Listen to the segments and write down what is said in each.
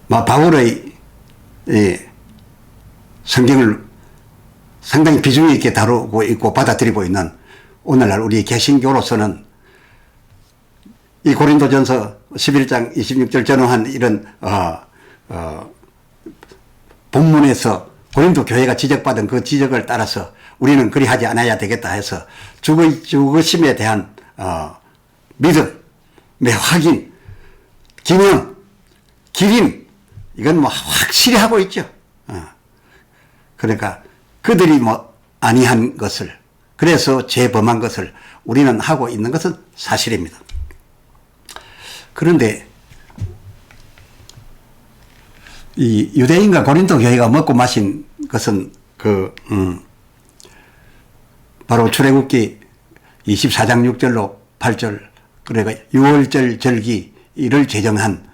바울의 성경을 상당히 비중 있게 다루고 있고 받아들이고 있는 오늘날 우리 개신교로서는 이 고린도전서 11장 26절 전후한 이런 본문에서 고린도 교회가 지적받은 그 지적을 따라서 우리는 그리하지 않아야 되겠다 해서 죽으심에 대한 믿음의 확인, 기념, 기림, 이건 뭐 확실히 하고 있죠. 그러니까 그들이 뭐 아니한 것을, 그래서 죄범한 것을 우리는 하고 있는 것은 사실입니다. 그런데 이 유대인과 고린도 교회가 먹고 마신 것은 바로 출애굽기 24장 6절로 8절, 그러니까 6월절 절기를 제정한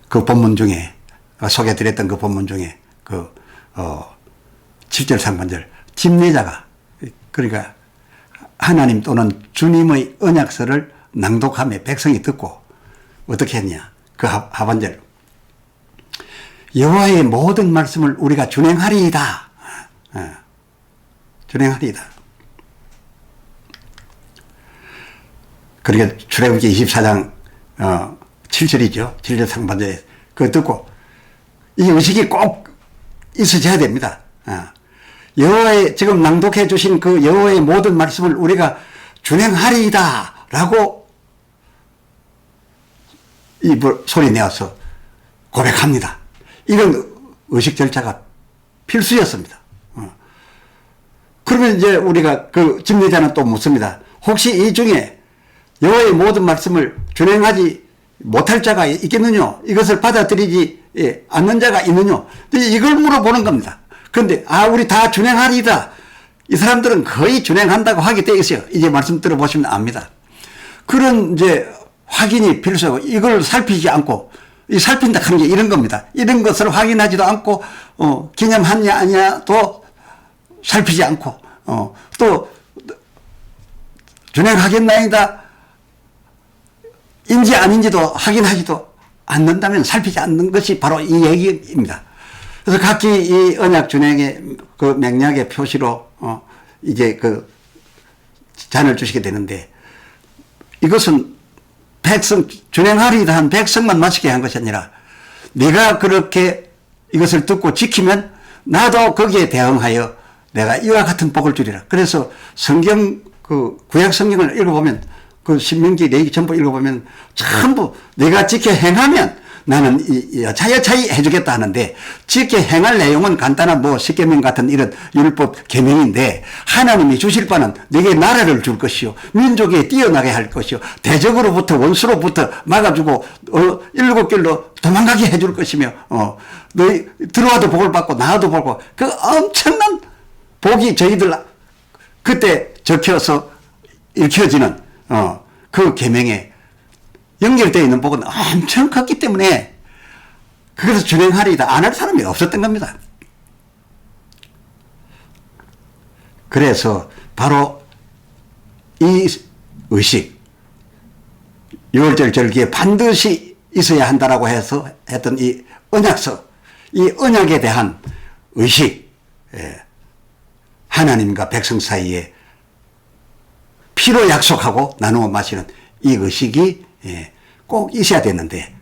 그 본문 중에 소개드렸던 그 본문 중에 7절 상반절 집례자가, 그러니까 하나님 또는 주님의 언약서를 낭독하며 백성이 듣고 어떻게 했냐, 그 하반절 여호와의 모든 말씀을 우리가 준행하리이다. 준행하리이다. 그러니까 출애굽기 24장 7절이죠. 7절 상반절에 그거 듣고 이 의식이 꼭 있어져야 됩니다. 여호와의 지금 낭독해 주신 그 여호와의 모든 말씀을 우리가 준행하리이다 라고 입을 소리 내어서 고백합니다. 이런 의식 절차가 필수였습니다. 그러면 이제 우리가 그 집례자는 또 묻습니다. 혹시 이 중에 여호와의 모든 말씀을 준행하지 못할 자가 있겠느냐? 이것을 받아들이지 않는 자가 있느냐? 이걸 물어보는 겁니다. 그런데 우리 다 준행하리이다. 이 사람들은 거의 준행한다고 하게 되어 있어요. 이제 말씀 들어보시면 압니다. 그런 이제 확인이 필수하고 이걸 살피지 않고, 이 살핀다 하는 게 이런 겁니다. 이런 것을 확인하지도 않고 기념하냐 아니냐도 살피지 않고 또 준행하겠나이다 인지 아닌지도 확인하지도 않는다면 살피지 않는 것이 바로 이 얘기입니다. 그래서 각기 이 언약 준행의 그 맹약의 표시로 이제 그 잔을 주시게 되는데, 이것은 백성, 준행하리이다 한 백성만 마시게 한 것이 아니라 내가 그렇게 이것을 듣고 지키면 나도 거기에 대응하여 내가 이와 같은 복을 주리라. 그래서 성경, 그 구약 성경을 읽어보면, 그 신명기, 레위기 전부 읽어보면 전부 내가 지켜 행하면 나는 여차여차히 해주겠다 하는데, 지켜 행할 내용은 간단한 뭐 십계명 같은 이런 율법 계명인데, 하나님이 주실 바는 내게 나라를 줄 것이요, 민족에 뛰어나게 할 것이요, 대적으로부터 원수로부터 막아주고 7길로 도망가게 해줄 것이며, 너희 들어와도 복을 받고 나와도 복을 받고, 그 엄청난 복이 저희들 그때 적혀서 읽혀지는 그 계명에 연결되어 있는 복은 엄청 컸기 때문에 그것을 준행하리이다 안 할 사람이 없었던 겁니다. 그래서 바로 이 의식, 6월절 절기에 반드시 있어야 한다라고 해서 했던 이 언약서, 이 언약에 대한 의식, 하나님과 백성 사이에 피로 약속하고 나누어 마시는 이 의식이 꼭 있어야 되는데,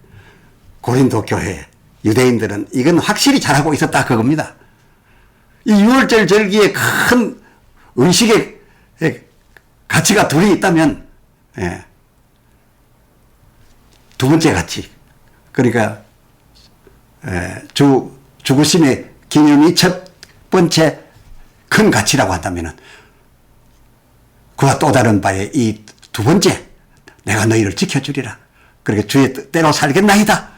고린도 교회 유대인들은 이건 확실히 잘하고 있었다 그겁니다. 이 6월절 절기에 큰 의식의 가치가 둘이 있다면 두 번째 가치, 그러니까 죽으심의 기념이 첫 번째 큰 가치라고 한다면은, 그와 또 다른 바에 이 두 번째, 내가 너희를 지켜주리라, 그렇게 주의 뜻대로 살겠나이다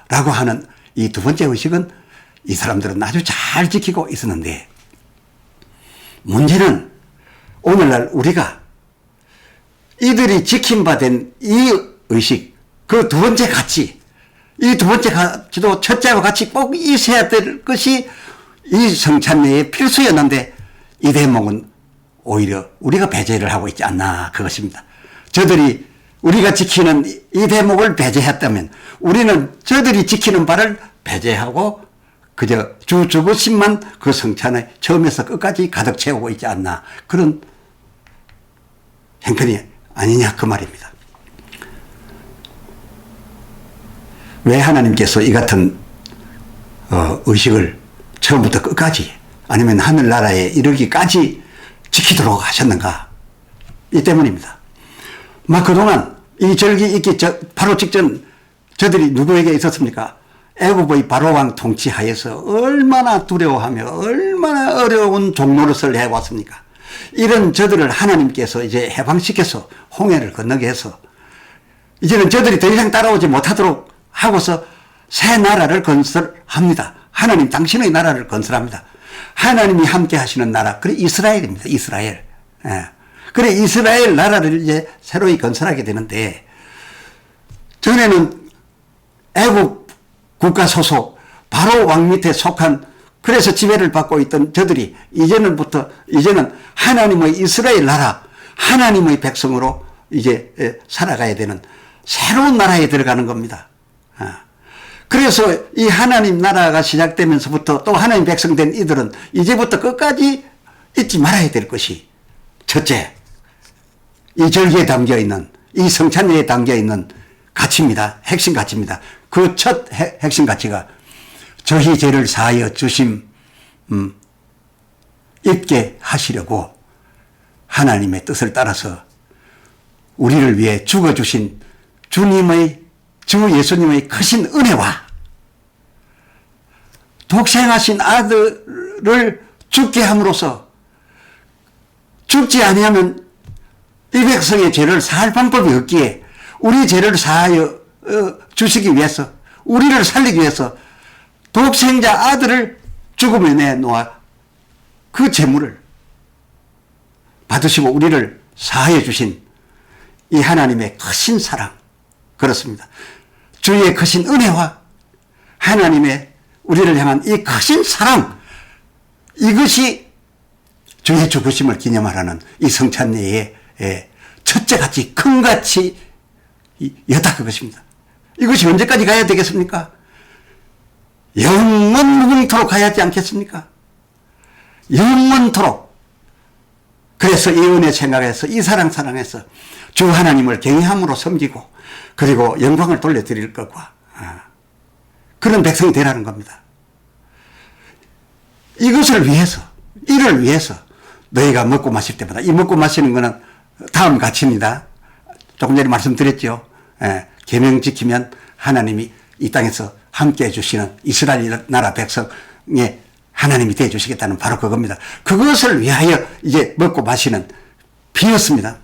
라고 하는 이 두 번째 의식은 이 사람들은 아주 잘 지키고 있었는데, 문제는 오늘날 우리가 이들이 지킴바된 이 의식, 그 두 번째 가치, 이 두 번째 가치도 첫째와 같이 꼭 있어야 될 것이 이 성찬례의 필수였는데, 이 대목은 오히려 우리가 배제를 하고 있지 않나 그것입니다. 저들이 우리가 지키는 이 대목을 배제했다면 우리는 저들이 지키는 바를 배제하고 그저 주 죽으심만 그 성찬을 처음에서 끝까지 가득 채우고 있지 않나, 그런 형편이 아니냐 그 말입니다. 왜 하나님께서 이 같은 의식을 처음부터 끝까지 아니면 하늘나라에 이르기까지 지키도록 하셨는가? 이 때문입니다. 막 그동안 이 절기 있기 바로 직전 저들이 누구에게 있었습니까? 애굽의 바로왕 통치하에서 얼마나 두려워하며 얼마나 어려운 종노릇을 해왔습니까? 이런 저들을 하나님께서 이제 해방시켜서 홍해를 건너게 해서 이제는 저들이 더 이상 따라오지 못하도록 하고서 새 나라를 건설합니다. 하나님 당신의 나라를 건설합니다. 하나님이 함께 하시는 나라, 그래 이스라엘입니다. 이스라엘. 예. 그래 이스라엘 나라를 이제 새로이 건설하게 되는데, 전에는 애굽 국가 소속 바로 왕 밑에 속한, 그래서 지배를 받고 있던 저들이 이제는 하나님의 이스라엘 나라, 하나님의 백성으로 이제 살아가야 되는 새로운 나라에 들어가는 겁니다. 그래서 이 하나님 나라가 시작되면서부터 또 하나님 백성 된 이들은 이제부터 끝까지 잊지 말아야 될 것이, 첫째, 이 절기에 담겨 있는, 이 성찬예에 담겨 있는 가치입니다. 핵심 가치입니다. 그 첫 핵심 가치가 저희 죄를 사하여 주심 입게 하시려고 하나님의 뜻을 따라서 우리를 위해 죽어주신 주 예수님의 크신 은혜와 독생하신 아들을 죽게 함으로써, 죽지 아니하면 이 백성의 죄를 사할 방법이 없기에 우리 죄를 사하여 주시기 위해서, 우리를 살리기 위해서 독생자 아들을 죽음에 내놓아 그 재물을 받으시고 우리를 사하여 주신 이 하나님의 크신 사랑, 그렇습니다. 주의 크신 은혜와 하나님의 우리를 향한 이 크신 사랑, 이것이 주의 죽으심을 기념하라는 이 성찬예의 첫째 가치, 큰 가치였다 그것입니다. 이것이 언제까지 가야 되겠습니까? 영원토록 가야 하지 않겠습니까? 영원토록. 그래서 이 은혜 생각해서, 이 사랑해서 주 하나님을 경외함으로 섬기고 그리고 영광을 돌려드릴 것과 그런 백성이 되라는 겁니다. 이것을 위해서, 이를 위해서 너희가 먹고 마실 때마다, 이 먹고 마시는 것은 다음 가치입니다. 조금 전에 말씀드렸죠. 계명 지키면 하나님이 이 땅에서 함께 해주시는 이스라엘 나라 백성의 하나님이 되어주시겠다는 바로 그겁니다. 그것을 위하여 이제 먹고 마시는 피였습니다.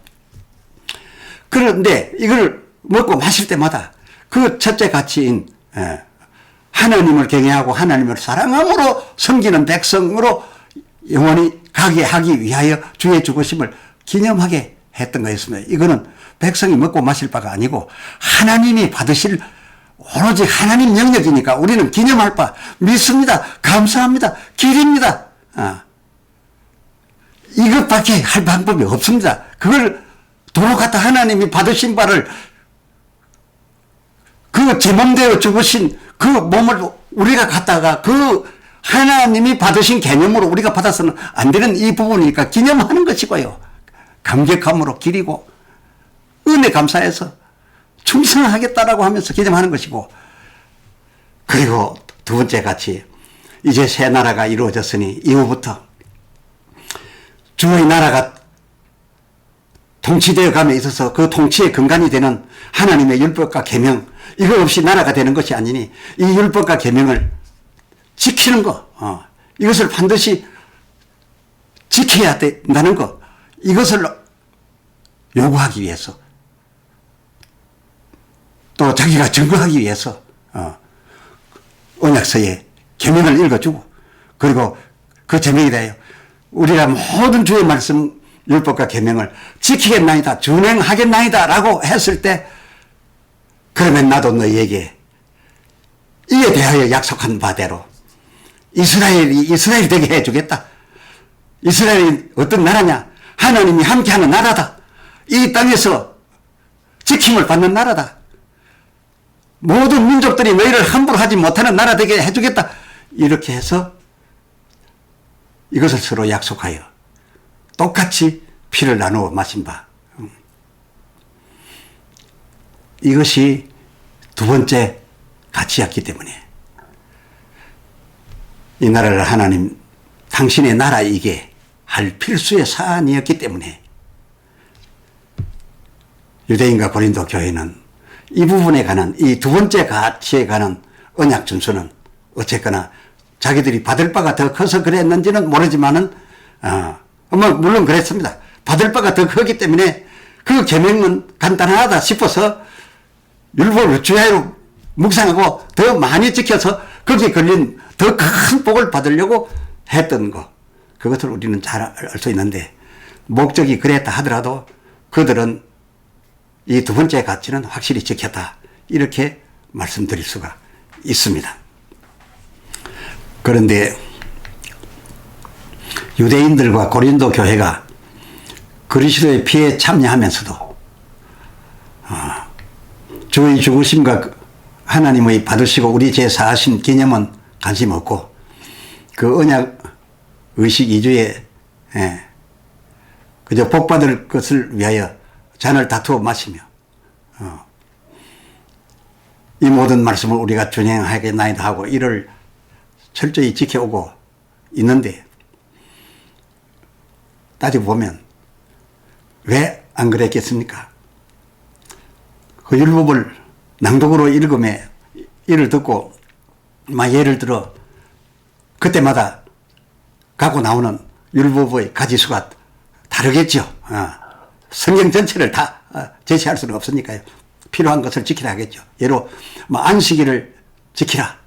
그런데 이걸 먹고 마실 때마다 그 첫째 가치인 하나님을 경외하고 하나님을 사랑함으로 섬기는 백성으로 영원히 가게 하기 위하여 주의 죽으심을 기념하게 했던 거였습니다. 이거는 백성이 먹고 마실 바가 아니고 하나님이 받으실 오로지 하나님 영역이니까 우리는 기념할 바, 믿습니다, 감사합니다, 기립니다. 이것밖에 할 방법이 없습니다. 그걸 도로 갖다 하나님이 받으신 바를, 그 제 몸되어 죽으신 그 몸을 우리가 갖다가 그 하나님이 받으신 개념으로 우리가 받아서는 안 되는 이 부분이니까 기념하는 것이고요. 감격함으로 기리고 은혜 감사해서 충성하겠다라고 하면서 기념하는 것이고, 그리고 두 번째 가치, 이제 새 나라가 이루어졌으니 이후부터 주의 나라가 통치되어 감에 있어서 그 통치의 근간이 되는 하나님의 율법과 계명, 이거 없이 나라가 되는 것이 아니니 이 율법과 계명을 지키는 것, 이것을 반드시 지켜야 된다는 것, 이것을 요구하기 위해서, 또 자기가 증거하기 위해서 언약서에 계명을 읽어주고, 그리고 그 제명에 대하여 우리가 모든 주의 말씀 율법과 계명을 지키겠나이다, 준행하겠나이다 라고 했을 때, 그러면 나도 너희에게 이에 대하여 약속한 바대로 이스라엘이 이스라엘 되게 해주겠다. 이스라엘이 어떤 나라냐? 하나님이 함께하는 나라다. 이 땅에서 지킴을 받는 나라다. 모든 민족들이 너희를 함부로 하지 못하는 나라 되게 해주겠다. 이렇게 해서 이것을 서로 약속하여 똑같이 피를 나누어 마신 바. 이것이 두 번째 가치였기 때문에 이 나라를 하나님 당신의 나라이게 할 필수의 사안이었기 때문에 유대인과 고린도 교회는 이 부분에 관한 이 두 번째 가치에 관한 언약 준수는 어쨌거나 자기들이 받을 바가 더 커서 그랬는지는 모르지만은 물론 그랬습니다. 받을 바가 더 크기 때문에 그 계명은 간단하다 싶어서 율법을 주야로 묵상하고 더 많이 지켜서 거기에 걸린 더 큰 복을 받으려고 했던 거, 그것을 우리는 잘 알 수 있는데, 목적이 그랬다 하더라도 그들은 이 두 번째 가치는 확실히 지켰다, 이렇게 말씀드릴 수가 있습니다. 그런데 유대인들과 고린도 교회가 그리스도의 피에 참여하면서도 주의 죽으심과 하나님의 받으시고 우리 죄 사하신 기념은 관심 없고 그 언약 의식 이주에 그저 복받을 것을 위하여 잔을 다투어 마시며 이 모든 말씀을 우리가 준행하겠나이다 하고 이를 철저히 지켜오고 있는데, 따지고 보면 왜 안 그랬겠습니까? 그 율법을 낭독으로 읽음에 이를 듣고 예를 들어 그때마다 갖고 나오는 율법의 가지수가 다르겠죠. 성경 전체를 다 제시할 수는 없으니까요. 필요한 것을 지키라 하겠죠. 예로 안식일을 지키라.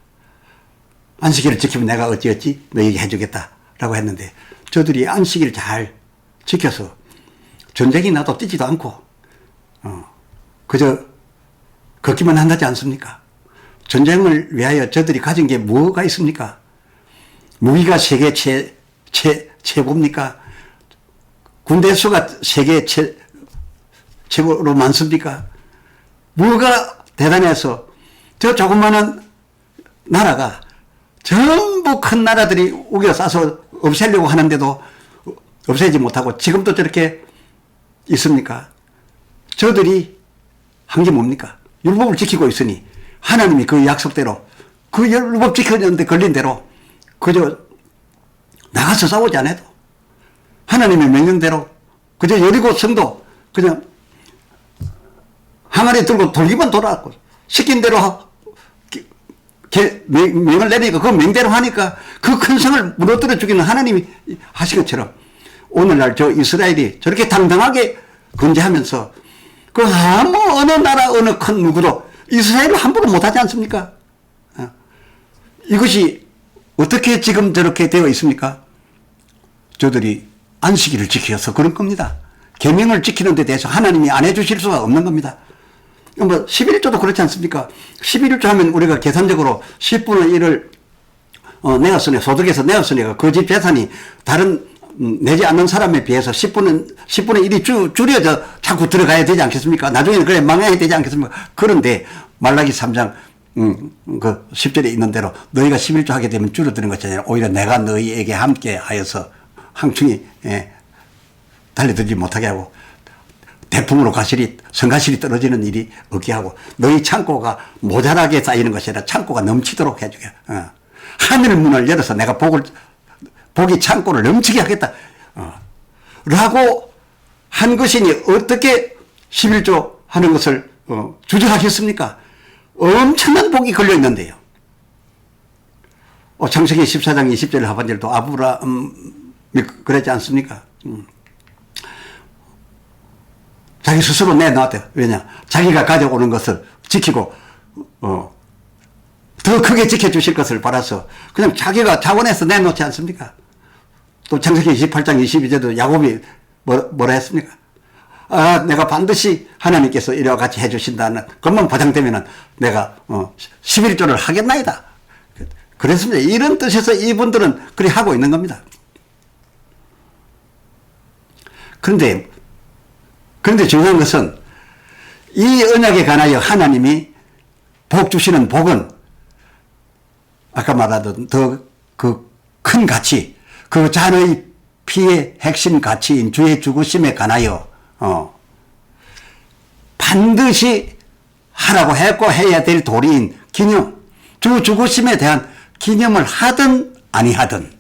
안식일을 지키면 내가 어찌어찌 너에게 해주겠다라고 했는데, 저들이 안식일을 잘 지켜서 전쟁이 나도 뛰지도 않고 그저 걷기만 한다지 않습니까? 전쟁을 위하여 저들이 가진 게 뭐가 있습니까? 무기가 세계 최고입니까? 군대 수가 세계 최고로 많습니까? 뭐가 대단해서 저 조그마한 나라가 전부 큰 나라들이 우겨싸서 없애려고 하는데도 없애지 못하고 지금도 저렇게 있습니까? 저들이 한 게 뭡니까? 율법을 지키고 있으니 하나님이 그 약속대로 그 율법 지키는데 걸린 대로 그저 나가서 싸우지 않아도 하나님의 명령대로 그저 여리고 성도 그냥 항아리 들고 돌기만 돌아왔고 시킨 대로 명을 내리니까 그 명대로 하니까 그 큰 성을 무너뜨려 죽이는 하나님이 하신 것처럼 오늘날 저 이스라엘이 저렇게 당당하게 건재하면서 그 어느 나라 어느 큰 누구도 이스라엘을 함부로 못하지 않습니까? 이것이 어떻게 지금 저렇게 되어 있습니까? 저들이 안식일을 지켜서 그런 겁니다. 계명을 지키는 데 대해서 하나님이 안 해주실 수가 없는 겁니다. 11조도 그렇지 않습니까? 11조 하면 우리가 계산적으로 10분의 1을 내었으니 소득에서 내었으니까 그 집 재산이 다른 내지 않는 사람에 비해서 10분의 1이 줄여져 자꾸 들어가야 되지 않겠습니까? 나중에는 그래 망해야 되지 않겠습니까? 그런데 말라기 3장 그 10절에 있는 대로 너희가 11조 하게 되면 줄어드는 것이 아니라 오히려 내가 너희에게 함께 하여서 항충이 달려들지 못하게 하고 대풍으로 성가실이 떨어지는 일이 없게 하고 너희 창고가 모자라게 쌓이는 것이 아니라 창고가 넘치도록 해주게. 하늘 문을 열어서 내가 복이 창고를 넘치게 하겠다. 라고 한 것이니 어떻게 11조 하는 것을 주저하겠습니까? 엄청난 복이 걸려 있는데요. 창세기 14장 20절 하반절도 아브라함이 그랬지 않습니까? 자기 스스로 내놓았대요. 왜냐? 자기가 가져오는 것을 지키고 더 크게 지켜주실 것을 바라서 그냥 자기가 자원해서 내놓지 않습니까? 또 창세기 28장 22절도 야곱이 뭐라 했습니까? 내가 반드시 하나님께서 이와 같이 해주신다는 것만 보장되면은 내가 11조를 하겠나이다. 그랬습니다. 이런 뜻에서 이분들은 그렇게 하고 있는 겁니다. 그런데 중요한 것은 이 언약에 관하여 하나님이 복 주시는 복은 아까 말하던 더 그 큰 가치, 그 잔의 피의 핵심 가치인 주의 죽으심에 관하여 반드시 하라고 했고 해야 될 도리인 기념, 주 죽으심에 대한 기념을 하든 아니하든,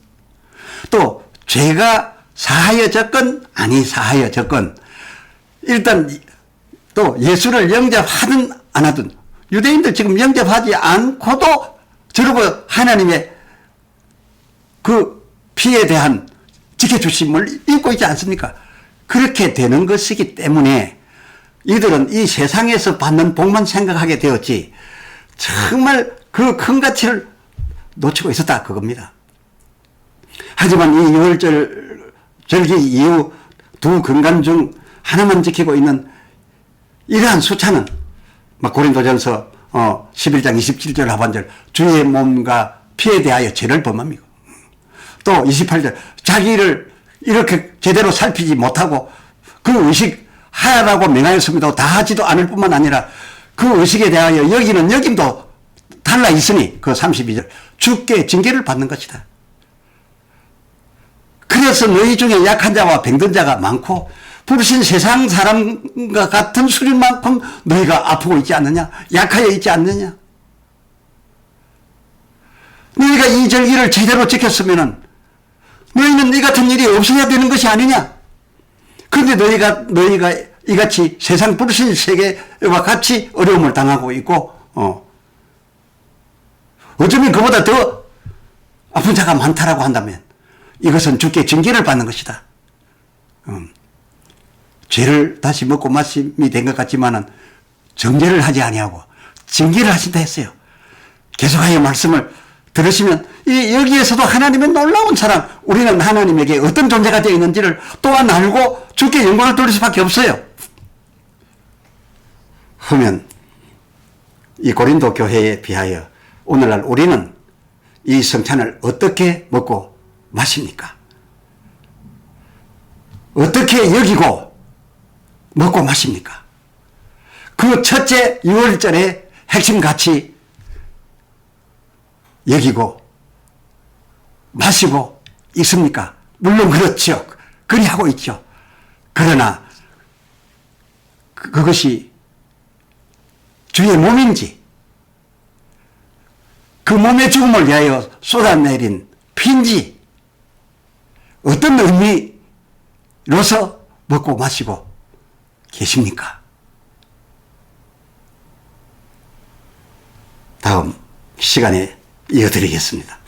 또 죄가 사하여졌건 아니 사하여졌건, 일단 또 예수를 영접하든 안 하든, 유대인들 지금 영접하지 않고도 저러고 하나님의 그 피에 대한 지켜주심을 입고 있지 않습니까? 그렇게 되는 것이기 때문에 이들은 이 세상에서 받는 복만 생각하게 되었지 정말 그 큰 가치를 놓치고 있었다 그겁니다. 하지만 이 유월절 절기 이후 두 근간 중 하나만 지키고 있는 이러한 수차는 고린도전서 11장 27절 하반절 주의 몸과 피에 대하여 죄를 범합니다. 또 28절 자기를 이렇게 제대로 살피지 못하고 그 의식 하라고 명하였습니다. 다 하지도 않을 뿐만 아니라 그 의식에 대하여 여기는 여김도 달라 있으니 그 32절 주께 징계를 받는 것이다. 그래서 너희 중에 약한 자와 병든 자가 많고 부르신 세상 사람과 같은 수준만큼 너희가 아프고 있지 않느냐? 약하여 있지 않느냐? 너희가 이 절기를 제대로 지켰으면은 너희는 이 같은 일이 없어야 되는 것이 아니냐? 그런데 너희가 이같이 세상 부르신 세계와 같이 어려움을 당하고 있고, 어쩌면 그보다 더 아픈 자가 많다라고 한다면 이것은 주께 징계를 받는 것이다. 죄를 다시 먹고 마심이 된 것 같지만은 정죄를 하지 아니하고 징계를 하신다 했어요. 계속하여 말씀을 들으시면 여기에서도 하나님의 놀라운 사랑, 우리는 하나님에게 어떤 존재가 되어 있는지를 또한 알고 주께 영광을 돌릴 수밖에 없어요. 그러면 이 고린도 교회에 비하여 오늘날 우리는 이 성찬을 어떻게 먹고 마십니까? 어떻게 여기고 먹고 마십니까? 그 첫째 6월절의 핵심 가치 여기고 마시고 있습니까? 물론 그렇죠. 그리하고 있죠. 그러나 그것이 주의 몸인지 그 몸의 죽음을 위하여 쏟아내린 피인지 어떤 의미로서 먹고 마시고 계십니까? 다음 시간에 이어드리겠습니다.